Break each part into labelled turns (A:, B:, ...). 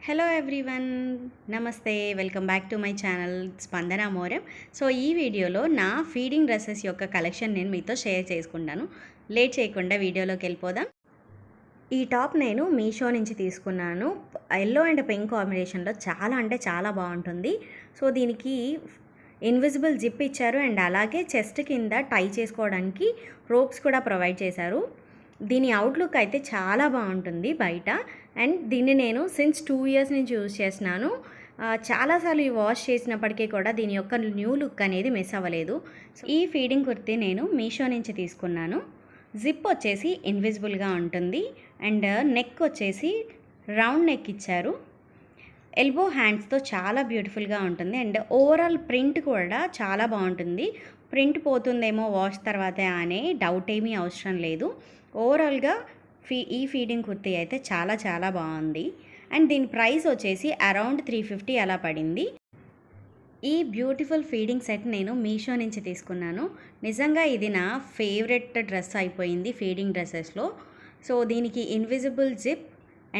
A: Hello everyone, నమస్తే. Welcome back to my channel స్పందన మోరం. So ఈ వీడియోలో నా ఫీడింగ్ డ్రెస్సెస్ యొక్క కలెక్షన్ నేను మీతో షేర్ చేసుకుంటాను. లేట్ చేయకుండా వీడియోలోకి వెళ్ళిపోదాం. ఈ టాప్ నేను మీషో నుంచి తీసుకున్నాను. ఎల్లో అండ్ పింక్ కాంబినేషన్లో చాలా అంటే చాలా బాగుంటుంది. సో దీనికి ఇన్విజిబుల్ జిప్ ఇచ్చారు అండ్ అలాగే చెస్ట్ కింద టై చేసుకోవడానికి రోప్స్ కూడా ప్రొవైడ్ చేశారు. దీని అవుట్లుక్ అయితే చాలా బాగుంటుంది బయట. అండ్ దీన్ని నేను సిన్స్ 2 years నుంచి యూజ్ చేస్తున్నాను. చాలాసార్లు వాష్ చేసినప్పటికీ కూడా దీని యొక్క న్యూ లుక్ అనేది మిస్ అవ్వలేదు. సో ఈ ఫీడింగ్ కుర్తీ నేను మీషో నుంచి తీసుకున్నాను. జిప్ వచ్చేసి ఇన్విజిబుల్గా ఉంటుంది అండ్ నెక్ వచ్చేసి రౌండ్ నెక్ ఇచ్చారు. ఎల్బో హ్యాండ్స్తో చాలా బ్యూటిఫుల్గా ఉంటుంది అండ్ ఓవరాల్ ప్రింట్ కూడా చాలా బాగుంటుంది. ప్రింట్ పోతుందేమో వాష్ తర్వాతే అనే డౌట్ ఏమీ అవసరం లేదు. ఓవరాల్గా ఈ ఫీడింగ్ కుర్తీ అయితే చాలా చాలా బాగుంది. అండ్ దీని ప్రైస్ వచ్చేసి అరౌండ్ 350 అలా పడింది. ఈ బ్యూటిఫుల్ ఫీడింగ్ సెట్ నేను మీషో నుంచి తీసుకున్నాను. నిజంగా ఇది నా ఫేవరెట్ డ్రెస్ అయిపోయింది ఫీడింగ్ డ్రెస్సెస్లో. సో దీనికి invisible zip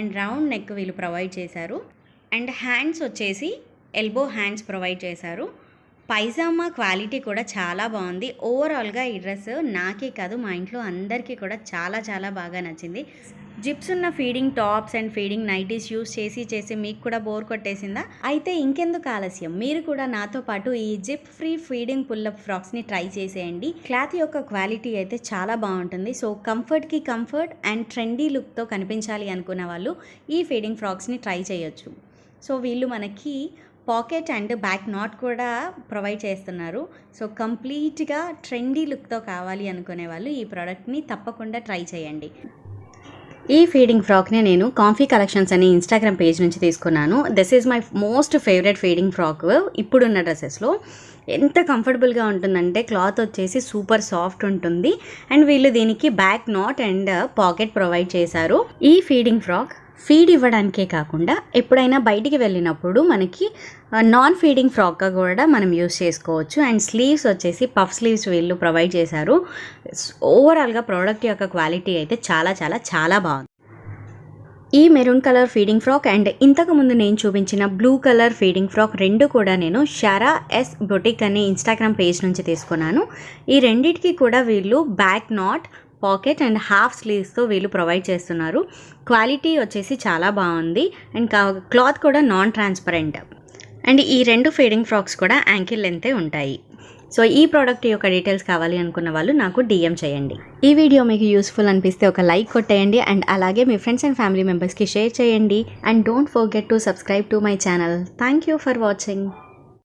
A: and round neck వీళ్ళు ప్రొవైడ్ చేశారు. అండ్ హ్యాండ్స్ వచ్చేసి ఎల్బో హ్యాండ్స్ ప్రొవైడ్ చేశారు. పైజామా క్వాలిటీ కూడా చాలా బాగుంది. ఓవరాల్గా ఈ డ్రెస్ నాకే కాదు మా ఇంట్లో అందరికీ కూడా చాలా చాలా బాగా నచ్చింది. జిప్స్ ఉన్న feeding tops and feeding nighties use చేసి మీకు కూడా బోర్ కొట్టేసిందా? అయితే ఇంకెందుకు ఆలస్యం, మీరు కూడా నాతో పాటు ఈ జిప్ ఫ్రీ ఫీడింగ్ పుల్లప్ ఫ్రాక్స్ని ట్రై చేసేయండి. క్లాత్ యొక్క క్వాలిటీ అయితే చాలా బాగుంటుంది. సో కంఫర్ట్కి కంఫర్ట్ అండ్ ట్రెండీ లుక్తో కనిపించాలి అనుకున్న వాళ్ళు ఈ ఫీడింగ్ ఫ్రాక్స్ని ట్రై చేయొచ్చు. సో వీళ్ళు మనకి పాకెట్ అండ్ బ్యాక్ నాట్ కూడా ప్రొవైడ్ చేస్తున్నారు. సో కంప్లీట్గా ట్రెండీ లుక్తో కావాలి అనుకునే వాళ్ళు ఈ ప్రోడక్ట్ని తప్పకుండా ట్రై చేయండి. ఈ ఫీడింగ్ ఫ్రాక్ని నేను కాంఫీ కలెక్షన్స్ అని ఇన్స్టాగ్రామ్ పేజ్ నుంచి తీసుకున్నాను. This is my most favourite feeding frock ఇప్పుడున్న డ్రెస్సెస్లో. ఎంత కంఫర్టబుల్గా ఉంటుందంటే క్లాత్ వచ్చేసి సూపర్ సాఫ్ట్ ఉంటుంది అండ్ వీళ్ళు దీనికి back not and pocket provide చేశారు. ఈ ఫీడింగ్ ఫ్రాక్ ఫీడ్ ఇవ్వడానికే కాకుండా ఎప్పుడైనా బయటికి వెళ్ళినప్పుడు మనకి నాన్ ఫీడింగ్ ఫ్రాక్గా కూడా మనం యూస్ చేసుకోవచ్చు. అండ్ స్లీవ్స్ వచ్చేసి పఫ్ స్లీవ్స్ వీళ్ళు ప్రొవైడ్ చేశారు. ఓవరాల్గా ప్రోడక్ట్ యొక్క క్వాలిటీ అయితే చాలా చాలా చాలా బాగుంది. ఈ maroon colour feeding frock and ఇంతకుముందు నేను చూపించిన బ్లూ కలర్ ఫీడింగ్ ఫ్రాక్ రెండు కూడా నేను షారా ఎస్ బొటిక్ అనే ఇన్స్టాగ్రామ్ పేజ్ నుంచి తీసుకున్నాను. ఈ రెండిటికి కూడా వీళ్ళు back knot, pocket and half స్లీవ్స్తో వీళ్ళు ప్రొవైడ్ చేస్తున్నారు. క్వాలిటీ వచ్చేసి చాలా బాగుంది అండ్ క్లాత్ కూడా నాన్ ట్రాన్స్పరెంట్. అండ్ ఈ రెండు ఫీడింగ్ ఫ్రాక్స్ కూడా యాంకిల్ లెంతే ఉంటాయి. సో ఈ ప్రోడక్ట్ యొక్క డీటెయిల్స్ కావాలి అనుకున్న వాళ్ళు నాకు DM చేయండి. ఈ వీడియో మీకు యూస్ఫుల్ అనిపిస్తే ఒక లైక్ కొట్టేయండి అండ్ అలాగే మీ ఫ్రెండ్స్ అండ్ ఫ్యామిలీ మెంబర్స్కి షేర్ చేయండి. And don't forget to subscribe to my channel. Thank you for watching.